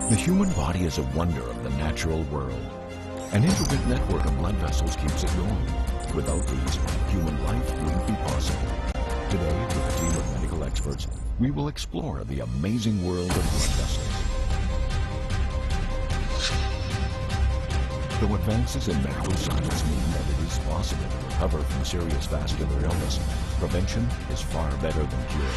The human body is a wonder of the natural world. An intricate network of blood vessels keeps it going. Without these, human life wouldn't be possible. Today, with a team of medical experts, we will explore the amazing world of blood vessels. Though advances in medical science mean that it is possible to recover from serious vascular illness, prevention is far better than cure.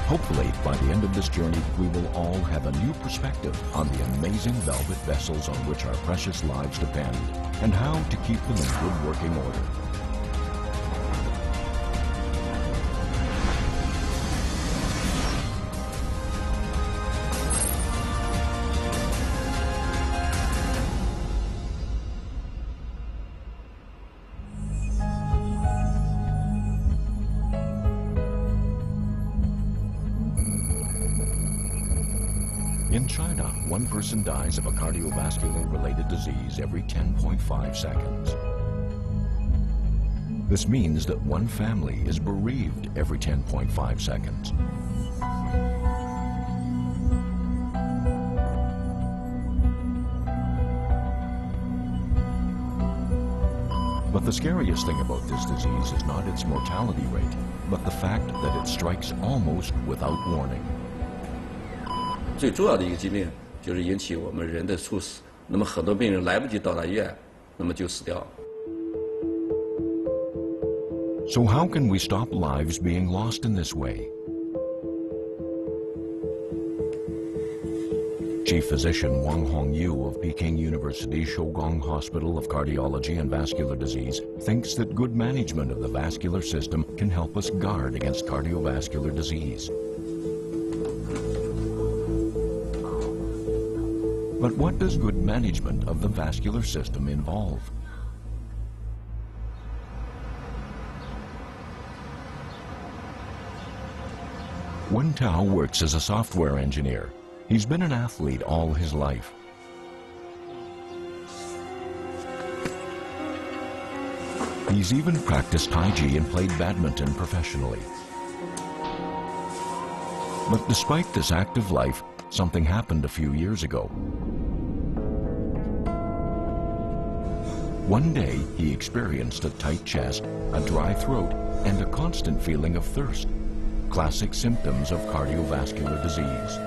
Hopefully, by the end of this journey, we will all have a new perspective on the amazing velvet vessels on which our precious lives depend, and how to keep them in good working order. In China, one person dies of a cardiovascular-related disease every 10.5 seconds. This means that one family is bereaved every 10.5 seconds. But the scariest thing about this disease is not its mortality rate, but the fact that it strikes almost without warning. 最主要的一个疾病就是引起我们人的猝死，那么很多病人来不及到达医院，那么就死掉了。 So how can we stop lives being lost in this way? Chief Physician Wang Hongyu of Peking University Shougang Hospital of Cardiology and Vascular Disease thinks that good management of the vascular system can help us guard against cardiovascular disease. But what does good management of the vascular system involve? Wen Tao works as a software engineer. He's been an athlete all his life. He's even practiced Tai Chi and played badminton professionally. But despite this active life, something happened a few years ago. One day, he experienced a tight chest, a dry throat, and a constant feeling of thirst, classic symptoms of cardiovascular disease.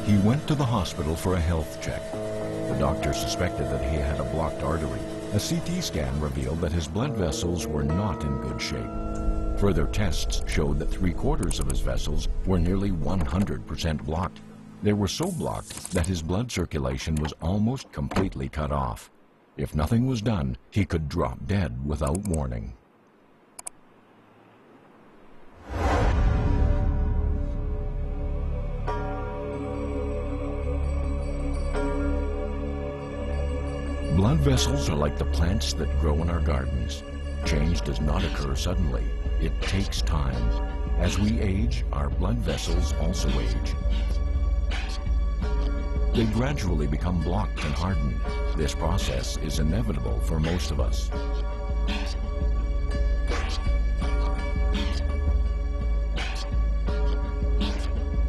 He went to the hospital for a health check. The doctor suspected that he had a blocked artery. A CT scan revealed that his blood vessels were not in good shape. Further tests showed that 3/4 of his vessels were nearly 100% blocked. They were so blocked that his blood circulation was almost completely cut off. If nothing was done, he could drop dead without warning. Blood vessels are like the plants that grow in our gardens. Change does not occur suddenly. It takes time. As we age, our blood vessels also age. They gradually become blocked and hardened. This process is inevitable for most of us.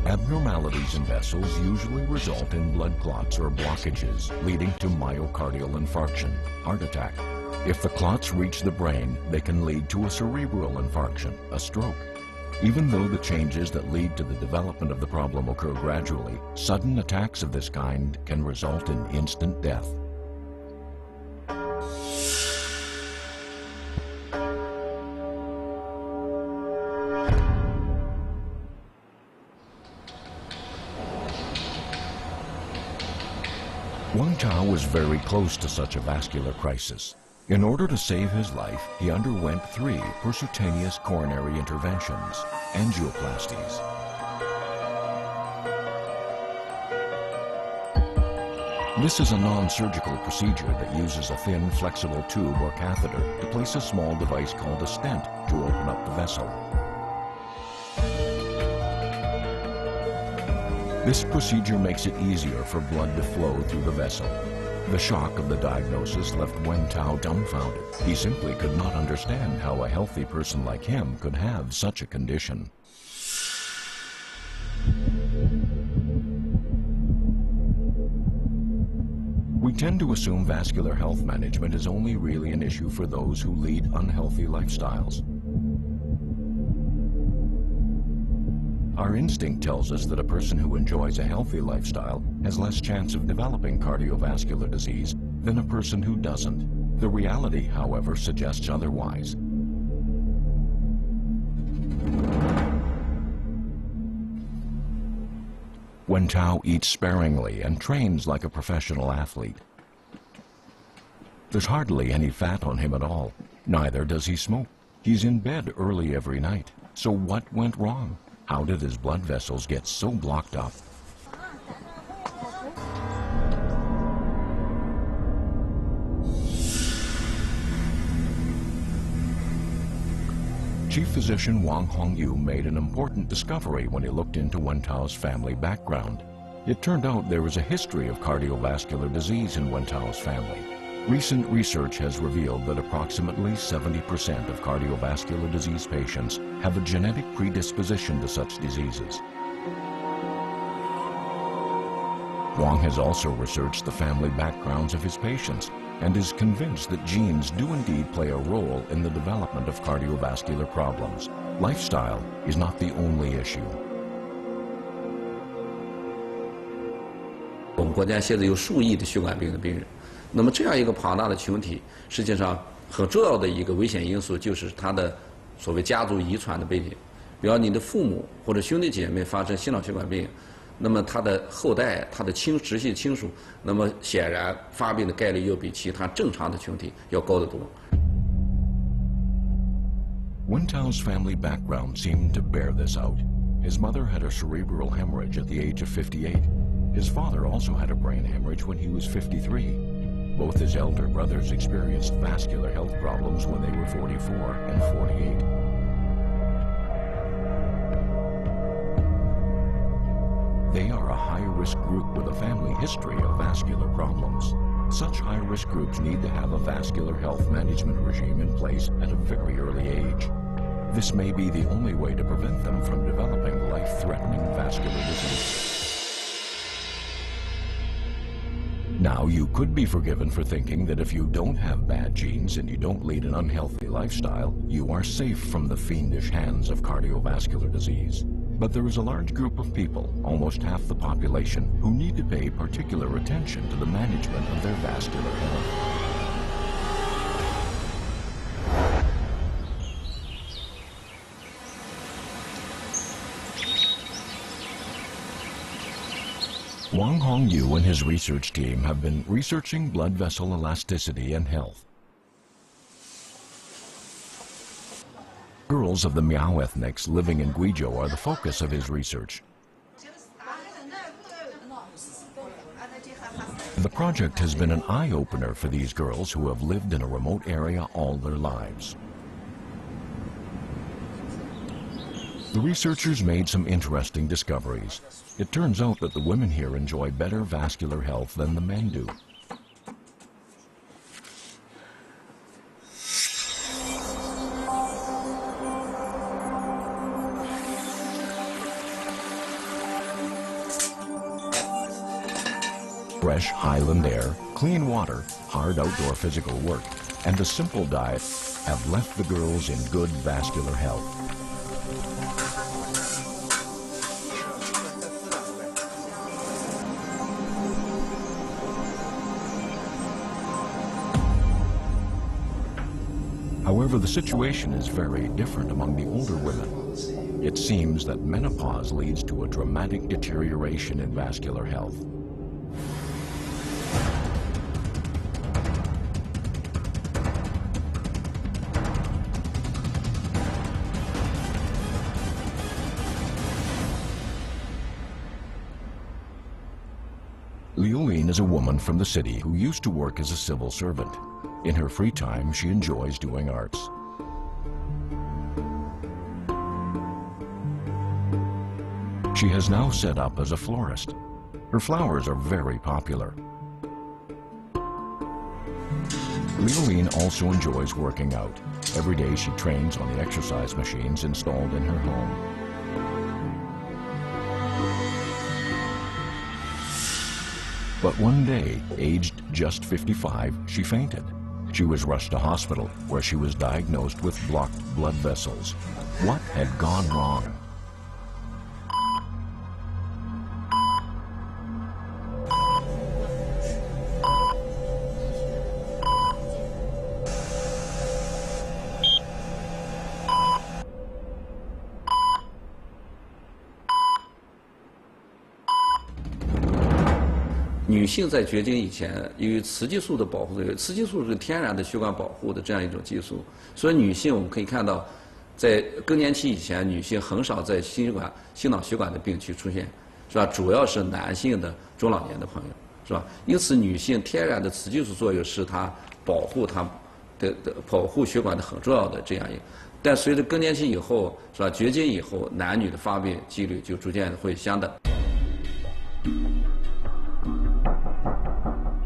Abnormalities in vessels usually result in blood clots or blockages, leading to myocardial infarction, heart attack. If the clots reach the brain, they can lead to a cerebral infarction, a stroke. Even though the changes that lead to the development of the problem occur gradually, sudden attacks of this kind can result in instant death. Wang Tao was very close to such a vascular crisis. In order to save his life, he underwent 3 percutaneous coronary interventions, angioplasties. This is a non-surgical procedure that uses a thin, flexible tube or catheter to place a small device called a stent to open up the vessel. This procedure makes it easier for blood to flow through the vessel. The shock of the diagnosis left Wen Tao dumbfounded. He simply could not understand how a healthy person like him could have such a condition. We tend to assume vascular health management is only really an issue for those who lead unhealthy lifestyles. Our instinct tells us that a person who enjoys a healthy lifestyle has less chance of developing cardiovascular disease than a person who doesn't. The reality, however, suggests otherwise. Wen Tao eats sparingly and trains like a professional athlete. There's hardly any fat on him at all. Neither does he smoke. He's in bed early every night. So what went wrong? How did his blood vessels get so blocked up? Chief physician Wang Hongyu made an important discovery when he looked into Wen Tao's family background. It turned out there was a history of cardiovascular disease in Wen Tao's family. Recent research has revealed that approximately 70% of cardiovascular disease patients have a genetic predisposition to such diseases. Wang has also researched the family backgrounds of his patients and is convinced that genes do indeed play a role in the development of cardiovascular problems. Lifestyle is not the only issue. 我们国家现在有数亿的血管病的病人，那么这样一个庞大的群体，实际上很重要的一个危险因素就是他的所谓家族遗传的背景。比方你的父母或者兄弟姐妹发生心脑血管病，那么他的后代、他的直系亲属，那么显然发病的概率要比其他正常的群体要高得多。Wen Tao's family background seemed to bear this out. His mother had a cerebral hemorrhage at the age of 58. His father also had a brain hemorrhage when he was 53. Both his elder brothers experienced vascular health problems when they were 44 and 48. They are a high-risk group with a family history of vascular problems. Such high-risk groups need to have a vascular health management regime in place at a very early age. This may be the only way to prevent them from developing life-threatening vascular disease. Now, you could be forgiven for thinking that if you don't have bad genes and you don't lead an unhealthy lifestyle, you are safe from the fiendish hands of cardiovascular disease. But there is a large group of people, almost half the population, who need to pay particular attention to the management of their vascular health. Wang Hongyu and his research team have been researching blood vessel elasticity and health. Girls of the Miao ethnics living in Guizhou are the focus of his research. The project has been an eye-opener for these girls who have lived in a remote area all their lives. The researchers made some interesting discoveries. It turns out that the women here enjoy better vascular health than the men do. Fresh highland air, clean water, hard outdoor physical work, and a simple diet have left the girls in good vascular health. However, the situation is very different among the older women. It seems that menopause leads to a dramatic deterioration in vascular health. Liuyin is a woman from the city who used to work as a civil servant. In her free time, she enjoys doing arts. She has now set up as a florist. Her flowers are very popular. Leoline also enjoys working out. Every day she trains on the exercise machines installed in her home. But one day, aged just 55, she fainted. She was rushed to hospital, where she was diagnosed with blocked blood vessels. What had gone wrong?女性在绝经以前，由于雌激素的保护作用，雌激素是天然的血管保护的这样一种激素，所以女性我们可以看到，在更年期以前，女性很少在心脑血管的病区出现，是吧？主要是男性的中老年的朋友，是吧？因此，女性天然的雌激素作用是它保护血管的很重要的这样一个。但随着更年期以后，是吧？绝经以后，男女的发病几率就逐渐会相等。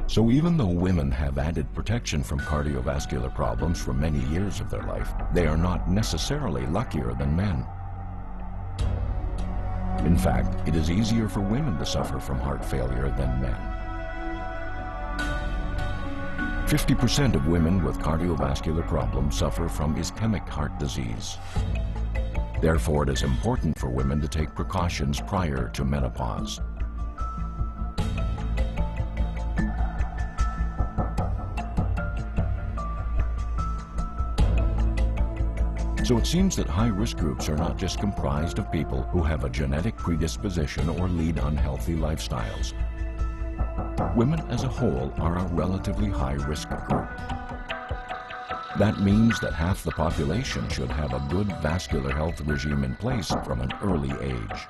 So even though women have added protection from cardiovascular problems for many years of their life, they are not necessarily luckier than men. In fact, it is easier for women to suffer from heart failure than men. 50% of women with cardiovascular problems suffer from ischemic heart disease. Therefore, it is important for women to take precautions prior to menopause. So it seems that high-risk groups are not just comprised of people who have a genetic predisposition or lead unhealthy lifestyles. Women as a whole are a relatively high-risk group. That means that half the population should have a good vascular health regime in place from an early age.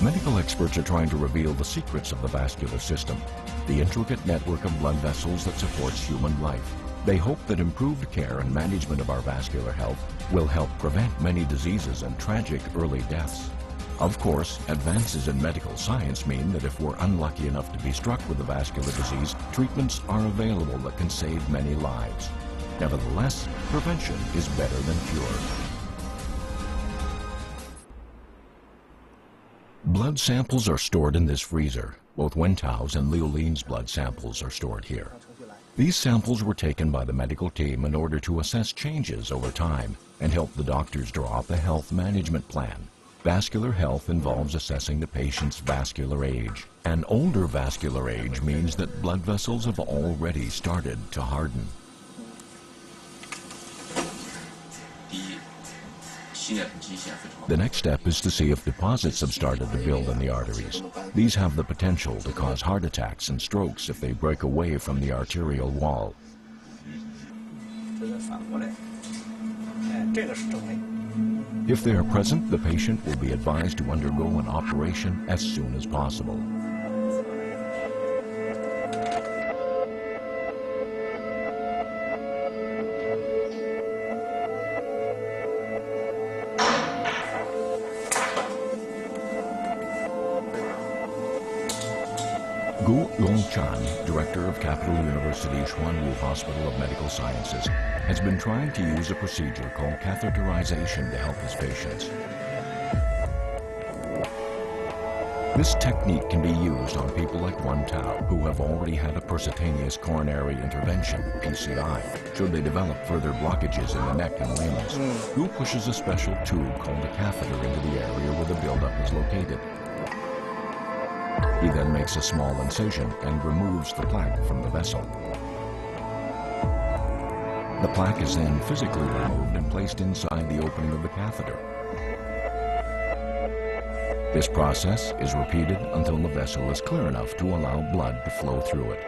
Medical experts are trying to reveal the secrets of the vascular system, the intricate network of blood vessels that supports human life. They hope that improved care and management of our vascular health will help prevent many diseases and tragic early deaths. Of course, advances in medical science mean that if we're unlucky enough to be struck with a vascular disease, treatments are available that can save many lives. Nevertheless, prevention is better than cure. Blood samples are stored in this freezer. Both Wentow's and Leoline's blood samples are stored here. These samples were taken by the medical team in order to assess changes over time and help the doctors draw up a health management plan. Vascular health involves assessing the patient's vascular age. An older vascular age means that blood vessels have already started to harden. The next step is to see if deposits have started to build in the arteries. These have the potential to cause heart attacks and strokes if they break away from the arterial wall. If they are present, the patient will be advised to undergo an operation as soon as possible. Gu Yongchan, director of Capital University Xuanwu Hospital of Medical Sciences, has been trying to use a procedure called catheterization to help his patients. This technique can be used on people like Wan Tao, who have already had a percutaneous coronary intervention, PCI, should they develop further blockages in the neck and limbs. Gu pushes a special tube called a catheter into the area where the buildup is located. He then makes a small incision and removes the plaque from the vessel. The plaque is then physically removed and placed inside the opening of the catheter. This process is repeated until the vessel is clear enough to allow blood to flow through it.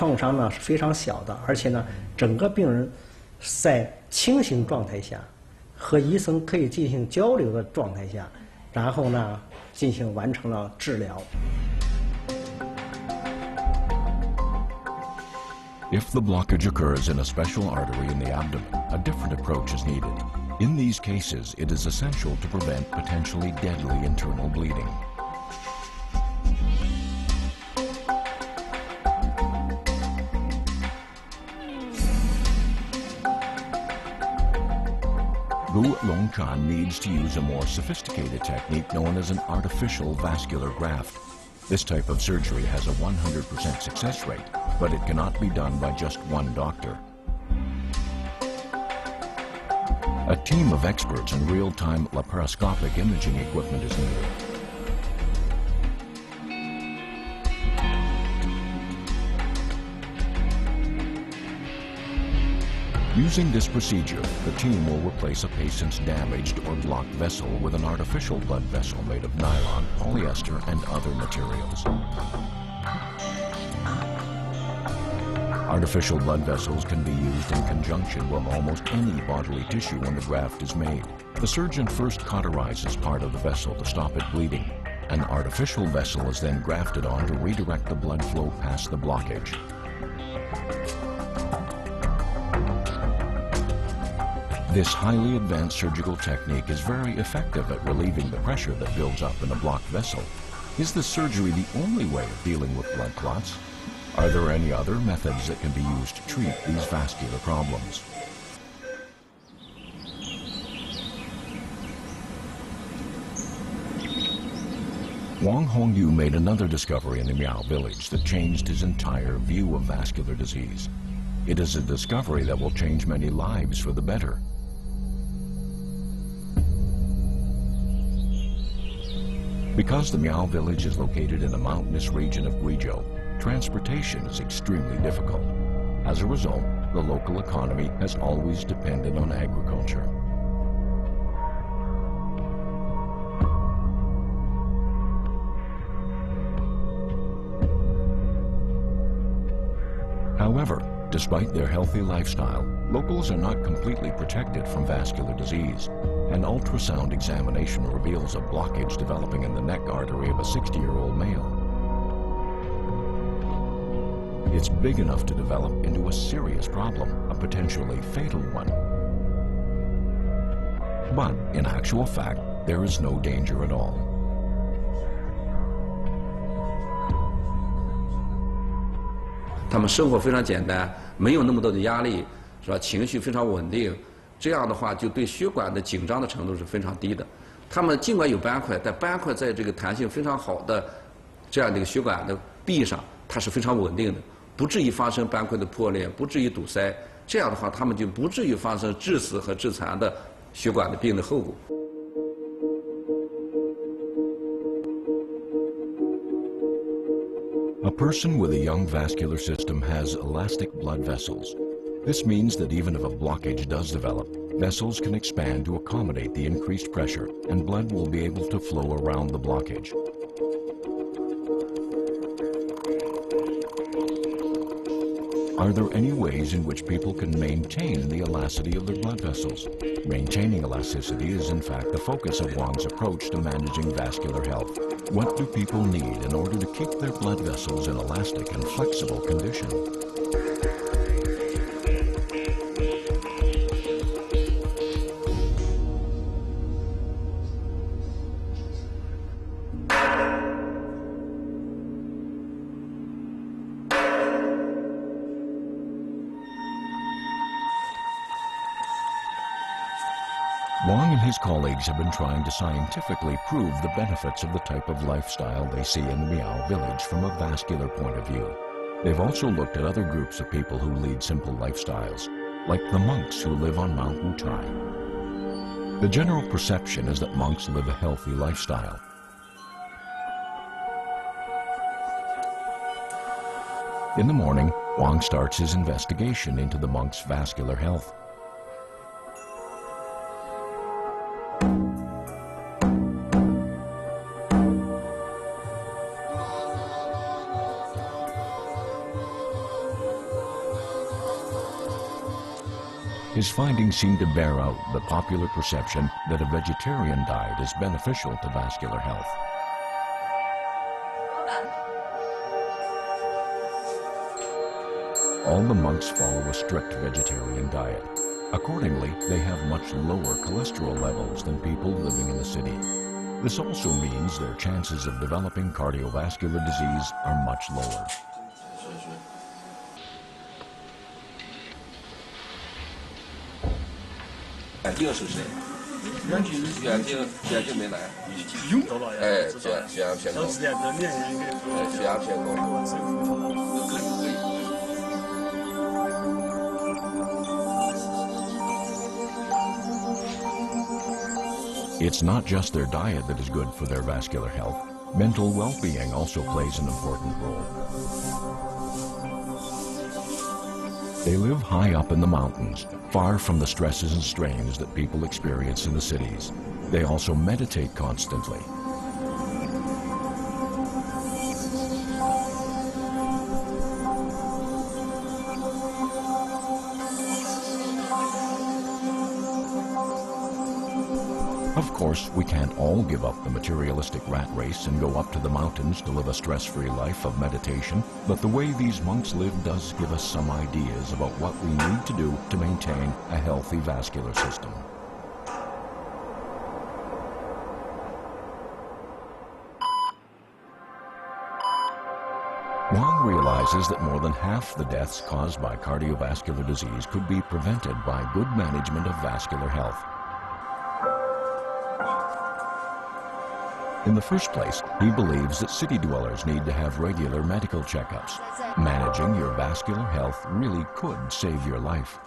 The 创伤呢是非常小的，而且呢，整个病人在清醒状态下，和医生可以进行交流的状态下，然后呢进行完成了治疗。If the blockage occurs in a special artery in the abdomen, a different approach is needed. In these cases, it is essential to prevent potentially deadly internal bleeding. Gu Longchan needs to use a more sophisticated technique known as an artificial vascular graft. This type of surgery has a 100% success rate, but it cannot be done by just one doctor. A team of experts in real-time laparoscopic imaging equipment is needed. Using this procedure, the team will replace a patient's damaged or blocked vessel with an artificial blood vessel made of nylon, polyester, and other materials. Artificial blood vessels can be used in conjunction with almost any bodily tissue when the graft is made. The surgeon first cauterizes part of the vessel to stop it bleeding. An artificial vessel is then grafted on to redirect the blood flow past the blockage. This highly advanced surgical technique is very effective at relieving the pressure that builds up in a blocked vessel. Is this surgery the only way of dealing with blood clots? Are there any other methods that can be used to treat these vascular problems? Wang Hongyu made another discovery in the Miao village that changed his entire view of vascular disease. It is a discovery that will change many lives for the better. Because the Miao village is located in a mountainous region of Guizhou, transportation is extremely difficult. As a result, the local economy has always depended on agriculture. However, despite their healthy lifestyle, locals are not completely protected from vascular disease. An ultrasound examination reveals a blockage developing in the neck artery of a 60-year-old male. It's big enough to develop into a serious problem, a potentially fatal one. But in actual fact, there is no danger at all.他们生活非常简单，没有那么多的压力，是吧？情绪非常稳定，这样的话就对血管的紧张的程度是非常低的。他们尽管有斑块，但斑块在这个弹性非常好的这样的一个血管的壁上，它是非常稳定的，不至于发生斑块的破裂，不至于堵塞。这样的话，他们就不至于发生致死和致残的血管的病的后果。A person with a young vascular system has elastic blood vessels. This means that even if a blockage does develop, vessels can expand to accommodate the increased pressure, and blood will be able to flow around the blockage. Are there any ways in which people can maintain the elasticity of their blood vessels? Maintaining elasticity is in fact the focus of Wang's approach to managing vascular health. What do people need in order to keep their blood vessels in elastic and flexible condition? Wang and his colleagues have been trying to scientifically prove the benefits of the type of lifestyle they see in the Miao village from a vascular point of view. They've also looked at other groups of people who lead simple lifestyles, like the monks who live on Mount Wutai. The general perception is that monks live a healthy lifestyle. In the morning, Wang starts his investigation into the monks' vascular health. His findings seem to bear out the popular perception that a vegetarian diet is beneficial to vascular health. All the monks follow a strict vegetarian diet. Accordingly, they have much lower cholesterol levels than people living in the city. This also means their chances of developing cardiovascular disease are much lower. It's not just their diet that is good for their vascular health. Mental well-being also plays an important role. They live high up in the mountains, far from the stresses and strains that people experience in the cities. They also meditate constantly. Of course, we can't all give up the materialistic rat race and go up to the mountains to live a stress-free life of meditation, but the way these monks live does give us some ideas about what we need to do to maintain a healthy vascular system. Wang realizes that more than half the deaths caused by cardiovascular disease could be prevented by good management of vascular health. In the first place, he believes that city dwellers need to have regular medical checkups. Managing your vascular health really could save your life.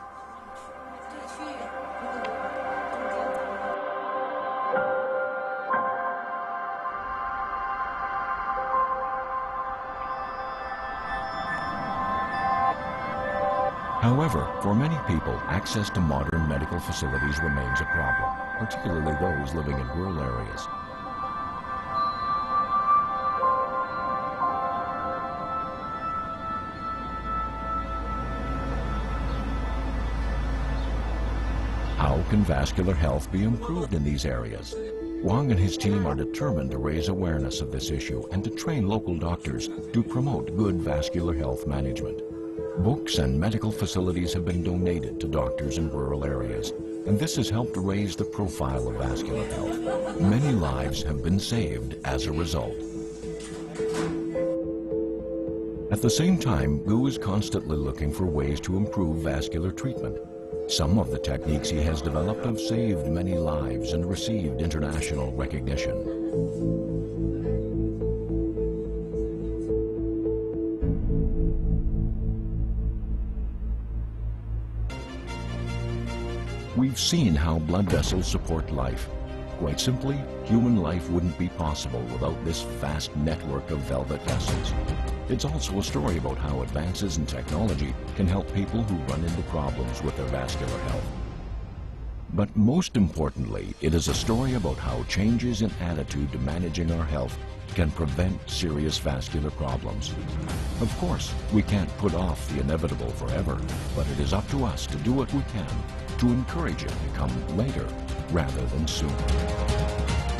However, for many people, access to modern medical facilities remains a problem, particularly those living in rural areas. How can vascular health be improved in these areas? Wang and his team are determined to raise awareness of this issue and to train local doctors to promote good vascular health management. Books and medical facilities have been donated to doctors in rural areas, and this has helped raise the profile of vascular health. Many lives have been saved as a result. At the same time, Gu is constantly looking for ways to improve vascular treatment. Some of the techniques he has developed have saved many lives and received international recognition. We've seen how blood vessels support life. Quite simply, human life wouldn't be possible without this vast network of velvet vessels. It's also a story about how advances in technology can help people who run into problems with their vascular health. But most importantly, it is a story about how changes in attitude to managing our health can prevent serious vascular problems. Of course, we can't put off the inevitable forever, but it is up to us to do what we can to encourage it to come later rather than sooner.